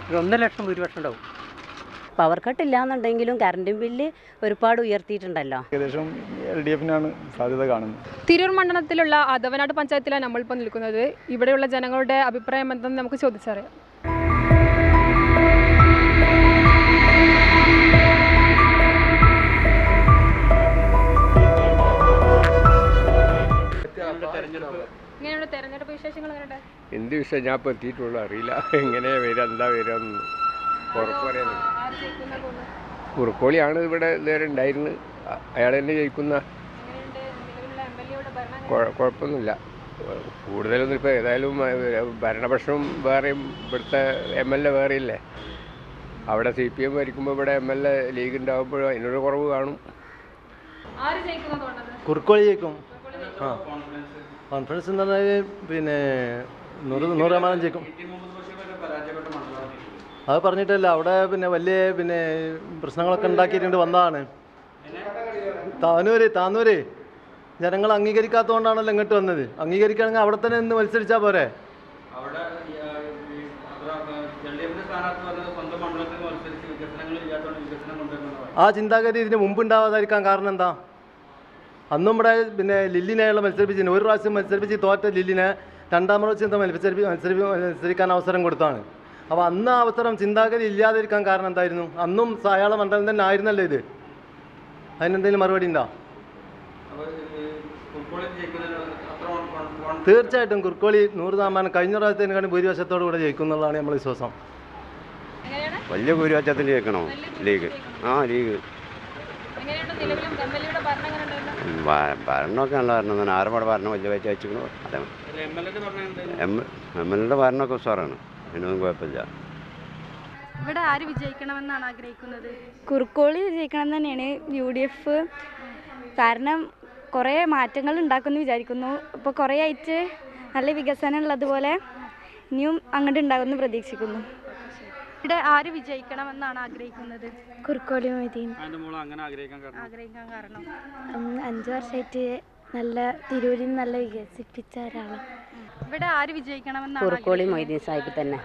ഒരു 1,00,000 ഭൂരിപക്ഷം ഉണ്ടാവും. പവർ കട്ട് ഇല്ലാന്നുണ്ടെങ്കിലും കറണ്ട് ബില്ല് ഒരുപാട് ഉയർത്തിയിട്ടുണ്ടല്ലോ. ഏകദേശം LDF-നാണ് സാധ്യത കാണുന്നത്. തിരൂർ മണ്ഡലത്തിലുള്ള ആദവനാട് പഞ്ചായത്തിലാണ് നമ്മളിപ്പോൾ നിൽക്കുന്നത്. ഇവിടെയുള്ള ജനങ്ങളുടെ അഭിപ്രായം എന്തെന്ന് നമുക്ക് ചോദിച്ചറിയാം. എന്ത് വിഷയം ഞാൻ ഇപ്പോൾ എത്തിയിട്ടുള്ളൂ, അറിയില്ല എങ്ങനെയാ വരിക എന്താ വരിക എന്ന് ഉറപ്പ് പറയാൻ. കുറുക്കോളിയാണ് ഇവിടെ ഇതുവരെ ഉണ്ടായിരുന്നത്, അയാൾ തന്നെ ജയിക്കുന്ന. കുഴപ്പമൊന്നുമില്ല, കൂടുതലൊന്നും ഇപ്പോൾ ഏതായാലും ഭരണപക്ഷം വേറെയും ഇവിടുത്തെ MLA വേറെ ഇല്ലേ. അവിടെ CPM ഭരിക്കുമ്പോൾ ഇവിടെ MLA ലീഗ് ഉണ്ടാകുമ്പോഴും അതിനൊരു കുറവ് കാണും. കുറുക്കോളി ജയിക്കും. ആ കോൺഫിഡൻസ് എന്ന് പറഞ്ഞാൽ പിന്നെ 100% ജയിക്കും. അത് പറഞ്ഞിട്ടല്ല, അവിടെ പിന്നെ വലിയ പ്രശ്നങ്ങളൊക്കെ ഉണ്ടാക്കിയിട്ടുണ്ട് വന്നതാണ്. താന്നൂര് ജനങ്ങൾ അംഗീകരിക്കാത്തതുകൊണ്ടാണല്ലോ ഇങ്ങോട്ട് വന്നത്. അംഗീകരിക്കുകയാണെങ്കിൽ അവിടെ തന്നെ നിന്ന് മത്സരിച്ചാൽ പോരെ. ആ ചിന്താഗതി ഇതിന് മുമ്പ് ഉണ്ടാവാതിരിക്കാൻ കാരണം എന്താ? അന്നും ഇവിടെ ലില്ലിനെയുള്ള മത്സരിപ്പിച്ചിട്ടുണ്ട്. ഒരു പ്രാവശ്യം മത്സരിപ്പിച്ച് തോറ്റ ലില്ലിനെ രണ്ടാം പ്രാവശ്യം മത്സരിക്കാൻ അവസരം കൊടുത്താണ്. അപ്പോൾ അന്ന് ആ അവസരം ചിന്താഗതി ഇല്ലാതിരിക്കാൻ കാരണം എന്തായിരുന്നു? അന്നും അയാളെ മണ്ഡലം തന്നെ ആയിരുന്നല്ലോ ഇത്. അതിനെന്തെങ്കിലും മറുപടി ഉണ്ടോ? തീർച്ചയായിട്ടും കുറുക്കോളി 100% കഴിഞ്ഞ പ്രാവശ്യത്തിനെക്കാളും ഭൂരിപക്ഷത്തോടു കൂടെ ജയിക്കും എന്നുള്ളതാണ് നമ്മൾ വിശ്വാസം. വലിയ ഭൂരിപക്ഷത്തിൽ ജയിക്കണോ ലീഗ്? ലീഗ് ഭരണമൊക്കെ നല്ല ഭരണം തന്നെ. ആറുപാട് ഭരണം വലിയ വെച്ച് വെച്ചിരിക്കണോ അതെ. MLA ഭരണമൊക്കെ ഉഷാറാണ്, അതിനൊന്നും കുഴപ്പമില്ല. ഇവിടെ ആര് വിജയിക്കണമെന്നാണ് ആഗ്രഹിക്കുന്നത്? കുറുക്കോളി വിജയിക്കണം തന്നെയാണ് UDF. കാരണം കുറേ മാറ്റങ്ങൾ ഉണ്ടാക്കുമെന്ന് വിചാരിക്കുന്നു. ഇപ്പോൾ കുറേ ആയിട്ട് നല്ല വികസനം ഉള്ളതുപോലെ ഇനിയും അങ്ങോട്ട് ഉണ്ടാകുമെന്ന് പ്രതീക്ഷിക്കുന്നു. ഇവിടെ ആര് വിജയിക്കണമെന്നാണ് ആഗ്രഹിക്കുന്നത്? കുറുക്കോളി മൊയ്തീൻ. ആഗ്രഹിക്കാൻ കാരണം 5 വർഷമായിട്ട് നല്ല തിരൂരിൽ നല്ല വികസിപ്പിച്ച ഒരാളാണ്. ഇവിടെ ആര് വിജയിക്കണമെന്നാണ്? കുറുക്കോളി മൊയ്തീൻ സാഹിബ് തന്നെ.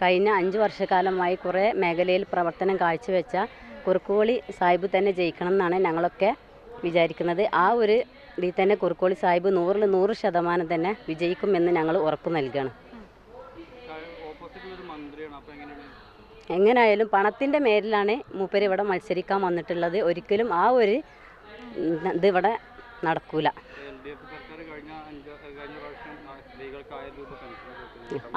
കഴിഞ്ഞ 5 വർഷക്കാലമായി കുറേ മേഖലയിൽ പ്രവർത്തനം കാഴ്ചവെച്ച കുറുക്കോളി സാഹിബ് തന്നെ ജയിക്കണം എന്നാണ് ഞങ്ങളൊക്കെ വിചാരിക്കുന്നത്. ആ ഒരു ഇതിൽ തന്നെ കുറുക്കോളി സാഹിബ് 100% തന്നെ വിജയിക്കുമെന്ന് ഞങ്ങൾ ഉറപ്പ് നൽകുകയാണ്. എങ്ങനെയായാലും പണത്തിൻ്റെ മേലിലാണ് മൂപ്പര് ഇവിടെ മത്സരിക്കാൻ വന്നിട്ടുള്ളത്. ഒരിക്കലും ആ ഒരു ഇതിവിടെ നടക്കൂല.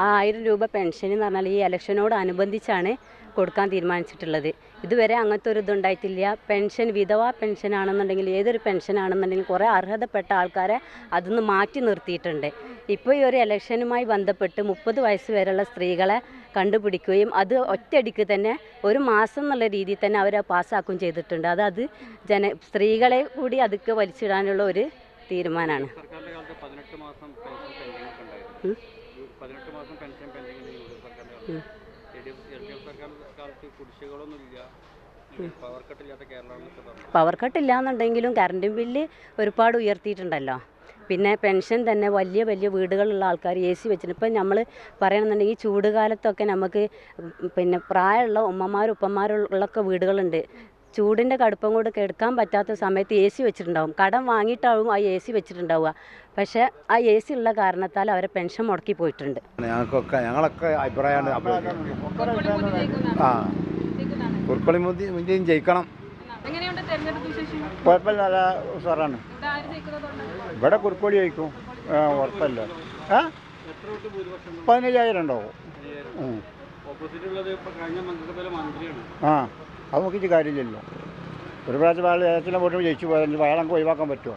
ആ 1000 രൂപ പെൻഷൻ എന്ന് പറഞ്ഞാൽ ഈ ഇലക്ഷനോട് അനുബന്ധിച്ചാണ് കൊടുക്കാൻ തീരുമാനിച്ചിട്ടുള്ളത്. ഇതുവരെ അങ്ങനത്തെ ഒരു ഇതുണ്ടായിട്ടില്ല. പെൻഷൻ വിധവാ പെൻഷൻ ആണെന്നുണ്ടെങ്കിൽ ഏതൊരു പെൻഷൻ ആണെന്നുണ്ടെങ്കിൽ കുറേ അർഹതപ്പെട്ട ആൾക്കാരെ അതിന്ന് മാറ്റി നിർത്തിയിട്ടുണ്ട്. ഇപ്പോൾ ഈ ഒരു ഇലക്ഷനുമായി ബന്ധപ്പെട്ട് 30 വയസ്സ് വരെയുള്ള സ്ത്രീകളെ കണ്ടുപിടിക്കുകയും അത് ഒറ്റയടിക്ക് തന്നെ 1 മാസം എന്നുള്ള രീതിയിൽ തന്നെ അവരെ പാസ്സാക്കുകയും ചെയ്തിട്ടുണ്ട്. അത് സ്ത്രീകളെ കൂടി അതൊക്കെ വലിച്ചിടാനുള്ള ഒരു തീരുമാനമാണ്. പവർ കട്ട് ഇല്ലാന്നുണ്ടെങ്കിലും കറണ്ട് ബില്ല് ഒരുപാട് ഉയർത്തിയിട്ടുണ്ടല്ലോ. പിന്നെ പെൻഷൻ തന്നെ വലിയ വലിയ വീടുകളുള്ള ആൾക്കാർ AC വെച്ചിട്ടുണ്ട്. ഇപ്പം നമ്മൾ പറയണമെന്നുണ്ടെങ്കിൽ ചൂട് കാലത്തൊക്കെ നമുക്ക് പ്രായമുള്ള ഉമ്മമാരും ഉപ്പമാരുള്ളൊക്കെ വീടുകളുണ്ട്. ചൂടിൻ്റെ കടുപ്പം കൊണ്ട് എടുക്കാൻ പറ്റാത്ത സമയത്ത് AC വെച്ചിട്ടുണ്ടാവും. കടം വാങ്ങിയിട്ടാവും ആ AC വെച്ചിട്ടുണ്ടാവുക. പക്ഷേ ആ AC ഉള്ള കാരണത്താൽ അവരെ പെൻഷൻ മുടക്കി പോയിട്ടുണ്ട്. ഞങ്ങളൊക്കെ അഭിപ്രായമാണ് കുറുക്കോളി മൊയ്തീൻ ജയിക്കണം. കുഴപ്പമില്ല, നല്ല ഉഷാറാണ്. ഇവിടെ കുറുക്കോളി ജയിക്കും, ഉറപ്പല്ല. 15,000 ഉണ്ടാവും. അത് നോക്കിയിട്ട് കാര്യമില്ലല്ലോ. ഒരു പ്രാവശ്യം അയാൾ ഏതെങ്കിലും വോട്ട് ജയിച്ചു പോയാൽ അയാൾ നമുക്ക് ഒഴിവാക്കാൻ പറ്റുമോ?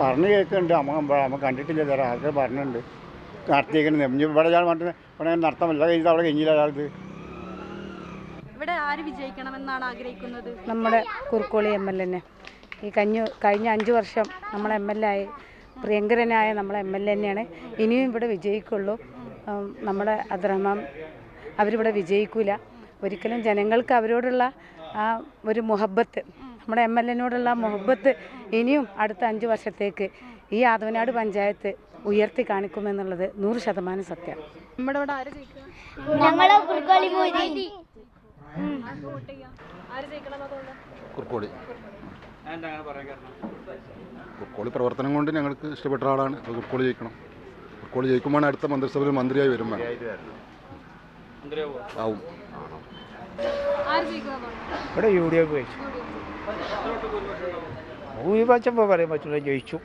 പറഞ്ഞു കേൾക്കുന്നുണ്ട്. നമുക്ക് കണ്ടിട്ടില്ല, വേറെ ആൾക്കാർ പറഞ്ഞിട്ടുണ്ട് നടത്തിയേക്കുന്നത്. ഇവിടെ ഞാൻ ഇവിടെ നടത്താമല്ല, കഴിഞ്ഞിട്ട് അവിടെ കഴിഞ്ഞില്ല അയാൾക്ക്. ഇവിടെ ആര് വിജയിക്കണമെന്നാണ് ആഗ്രഹിക്കുന്നത്? നമ്മുടെ കുറുക്കോളി MLA. ഈ കഴിഞ്ഞ 5 വർഷം നമ്മളെ MLA ആയി പ്രിയങ്കരനായ നമ്മളെ MLA തന്നെയാണ്. ഇനിയും ഇവിടെ വിജയിക്കുള്ളൂ. നമ്മുടെ അബ്ദുറഹ്മാൻ അവരിവിടെ വിജയിക്കില്ല ഒരിക്കലും. ജനങ്ങൾക്ക് അവരോടുള്ള ആ ഒരു മുഹബത്ത്, നമ്മുടെ MLA നോടുള്ള മുഹബത്ത് ഇനിയും അടുത്ത 5 വർഷത്തേക്ക് ഈ ആദവനാട് പഞ്ചായത്ത് ഉയർത്തി കാണിക്കുമെന്നുള്ളത് 100% സത്യം. നമ്മുടെ ഇവിടെ ആര് ജയിക്കുക? ഞങ്ങള് കുറുക്കോളി മോദി ആര് ജയിക്കണം അതുകൊണ്ട്? കുറുക്കോളി കുറുക്കോളി പ്രവർത്തനം കൊണ്ട് ഞങ്ങൾക്ക് ഇഷ്ടപ്പെട്ട ആളാണ്. അപ്പോൾ കുറുക്കോളി ജയിക്കണം. കുറുക്കോളി ജയിക്കുമ്പോൾ അടുത്ത മന്ത്രിസഭയിൽ മന്ത്രിയായി വരും വേണം. ആവും. ഇവിടെ UDF ജയിച്ചു. ഭൂരിപക്ഷം ഇപ്പോൾ പറയാൻ പറ്റില്ല, ജയിച്ചു.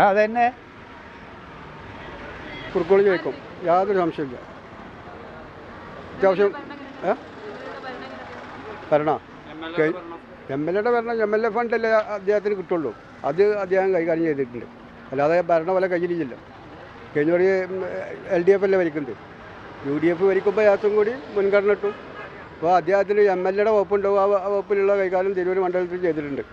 അതന്നെ കുറുക്കോളി ജയിക്കും, യാതൊരു സംശയമില്ല. അത്യാവശ്യം ഭരണം MLA ഭരണം MLA ഫണ്ടല്ലേ അദ്ദേഹത്തിന് കിട്ടുള്ളൂ. അത് അദ്ദേഹം കൈകാര്യം ചെയ്തിട്ടുണ്ട്. അല്ലാതെ ഭരണ പോലെ കയ്യിലില്ല. കഴിഞ്ഞ വഴി LDF അല്ലേ ഭരിക്കുന്നത്. UDF ഭരിക്കുമ്പോൾ ഏറ്റവും കൂടി മുൻഗണന കിട്ടും. അപ്പോൾ അദ്ദേഹത്തിന് MLA വകുപ്പുണ്ടാവും. ആ വകുപ്പിലുള്ള കൈകാര്യം തിരൂർ മണ്ഡലത്തിൽ ചെയ്തിട്ടുണ്ട്.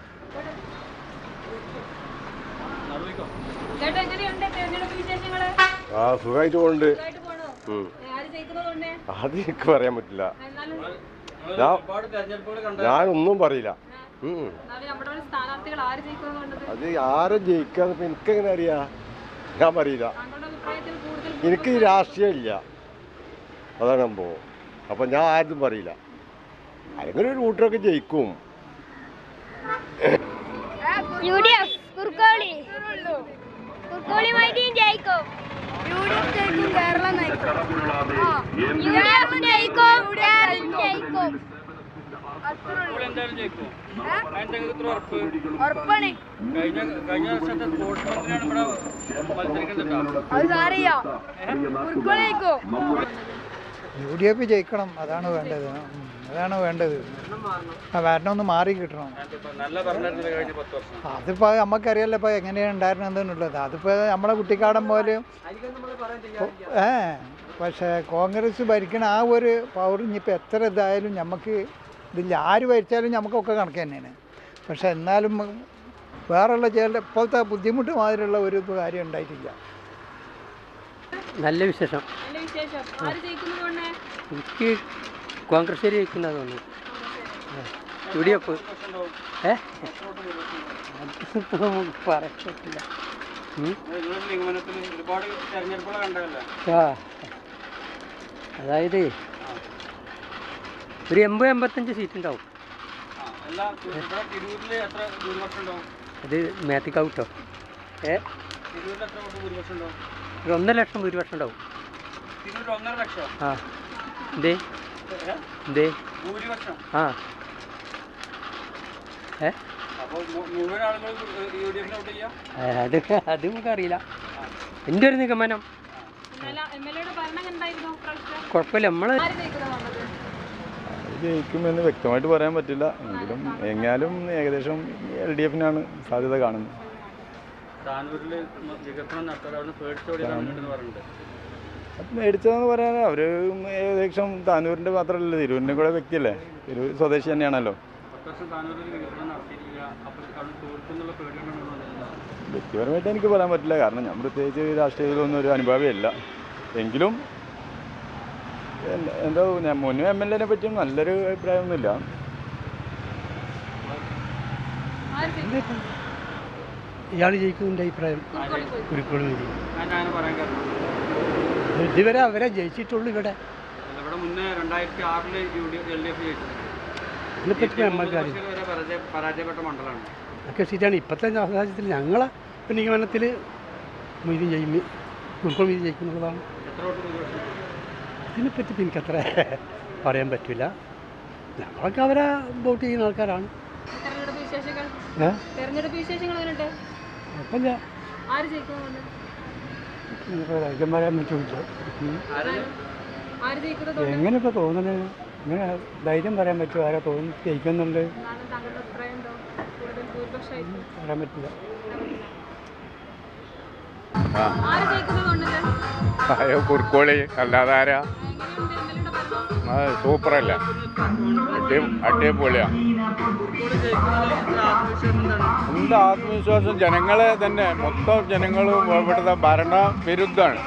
സുഖമായിട്ട് പോകുന്നുണ്ട്. അത് എനിക്ക് പറയാൻ പറ്റില്ല. ഞാനൊന്നും പറയില്ല. അത് ആരും ജയിക്കാന്ന് എനിക്കെങ്ങനെ അറിയാ? ഞാൻ പറയില്ല. എനിക്ക് രാഷ്ട്രീയം ഇല്ല, അതാണ് സംഭവം. അപ്പം ഞാൻ ആരും പറയില്ല. അങ്ങനെ ഒരു കൂട്ടരൊക്കെ ജയിക്കും. UDF കുറുക്കോളി മൈദീൻ ജയിക്കും. UDF ജയിക്കും, കേരളം നയിക്കും. UDF ജയിക്കും, കേരളം ജയിക്കും. ഉറപ്പാണ്. അത് സാറിയോ കുറുക്കോളി ജയിക്കും. UDF ജയിക്കണം, അതാണ് വേണ്ടത്. ഭരണം ഒന്ന് മാറി കിട്ടണം. അതിപ്പോൾ നമുക്കറിയാലോ ഇപ്പോൾ എങ്ങനെയാണ് ഉണ്ടായിരുന്നതെന്നുള്ളത്. അതിപ്പോൾ നമ്മളെ കുട്ടിക്കാടൻ പോലെ പക്ഷേ കോൺഗ്രസ് ഭരിക്കണ ആ ഒരു പവർ ഇനിയിപ്പോൾ എത്ര ഇതായാലും നമുക്ക് ഇതില്ല. ആര് ഭരിച്ചാലും നമുക്കൊക്കെ കണക്ക് തന്നെയാണ്. പക്ഷെ എന്നാലും വേറെയുള്ള ചില ഇപ്പോഴത്തെ ബുദ്ധിമുട്ട് മാതിരിയുള്ള ഒരു കാര്യം ഉണ്ടായിട്ടില്ല. നല്ല വിശേഷം. എനിക്ക് കോൺഗ്രസ് ജയിക്കുന്നതാണ് തോന്നുന്നു. UDF പറയാൻ പറ്റില്ല. അതായത് ഒരു 80-85 സീറ്റ് ഉണ്ടാവും. അത് മേത്തിക്കാവട്ടോ. ഒരു 1.5 ലക്ഷം ഭൂരിപക്ഷം ഉണ്ടാവും. ആ എന്തേ ആ അത് നമുക്കറിയില്ല. എൻ്റെ ഒരു നിഗമനം കുഴപ്പമില്ല. നമ്മള് ജയിക്കുമെന്ന് വ്യക്തമായിട്ട് പറയാൻ പറ്റില്ല. എങ്കിലും ഏകദേശം LDF സാധ്യത കാണുന്നത്. മേടിച്ചതെന്ന് പറയാൻ അവർ ഏകദേശം താനൂരിൻ്റെ മാത്രമല്ല, തിരൂരിൻ്റെ കൂടെ വ്യക്തിയല്ലേ. തിരൂർ സ്വദേശി തന്നെയാണല്ലോ. വ്യക്തിപരമായിട്ട് എനിക്ക് പറയാൻ പറ്റില്ല. കാരണം ഞാൻ പ്രത്യേകിച്ച് രാഷ്ട്രീയത്തിലൊന്നും ഒരു അനുഭവമില്ല. എങ്കിലും എന്താ മുന്നേ MLA പറ്റിയും നല്ലൊരു അഭിപ്രായമൊന്നുമില്ല. ഇയാൾ ജയിക്കുന്നതിൻ്റെ അഭിപ്രായം കുറുക്കോളി ഇതുവരെ അവരെ ജയിച്ചിട്ടുള്ളൂ. ഇതിനെപ്പറ്റി ഒക്കെ സീറ്റാണ് ഇപ്പോഴത്തെ സാഹചര്യത്തിൽ. ഞങ്ങളെ നിഗമനത്തിൽ മൊയ്തീൻ ജയിക്കും, കുറുക്കോളി മൊയ്തീൻ ജയിക്കുന്നുള്ളതാണ്. ഇതിനെപ്പറ്റി എനിക്കത്ര പറയാൻ പറ്റില്ല. ഞങ്ങളൊക്കെ അവരെ വോട്ട് ചെയ്യുന്ന ആൾക്കാരാണ്. കുഴപ്പമില്ല. ധൈര്യം പറയാൻ പറ്റില്ല. എങ്ങനെ ഇപ്പോൾ തോന്നുന്നത്? ഇങ്ങനെ ധൈര്യം പറയാൻ പറ്റുമോ? ആരാ തോന്നുന്നു ജയിക്കുന്നുണ്ട്? പറയാൻ പറ്റില്ല. കുറുക്കോളി അല്ലാതെ ആരാ? സൂപ്പറല്ല, അടിപൊളിയാ. എന്താ ആത്മവിശ്വാസം? ജനങ്ങളെ തന്നെ മൊത്തം ജനങ്ങളും ഇവിടുത്തെ ഭരണവിരുദ്ധമാണ്,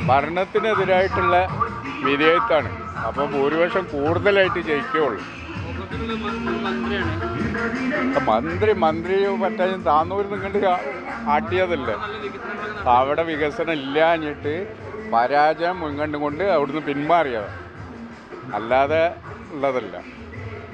ഭരണത്തിനെതിരായിട്ടുള്ള വിധേയത്താണ്. അപ്പോൾ ഭൂരിപക്ഷം കൂടുതലായിട്ട് ജയിക്കുകയുള്ളൂ. മന്ത്രി മറ്റേ താന്നൂരിൽ നിങ്ങണ്ട് ആട്ടിയതല്ലേ. അവിടെ വികസനം ഇല്ലാഞ്ഞിട്ട് പരാജയം മുൻകണ്ടുകൊണ്ട് അവിടുന്ന് പിന്മാറിയതാണ്, അല്ലാതെ ഉള്ളതല്ല.